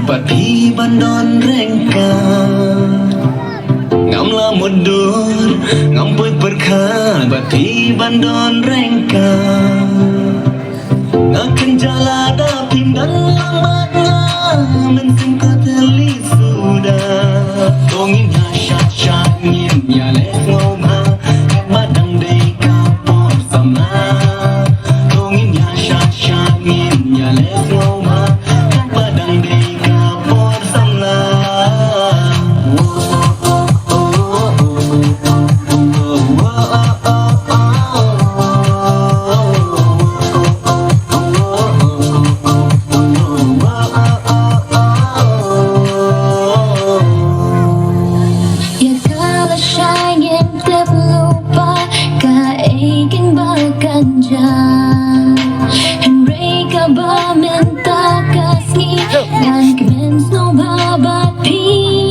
Bát phi ban đón reng ca ngắm la một đôi ngắm bơi bật khá bát phi ban đón reng ca akan jala dah pinggan lambat mensing kata li sudah tongin ya shat ngin ya les ngoma badang dei kapor sama tongin ya shat ngin ya les ngoma badang dei kapor sama Minta kasih dan kemen snow babat pi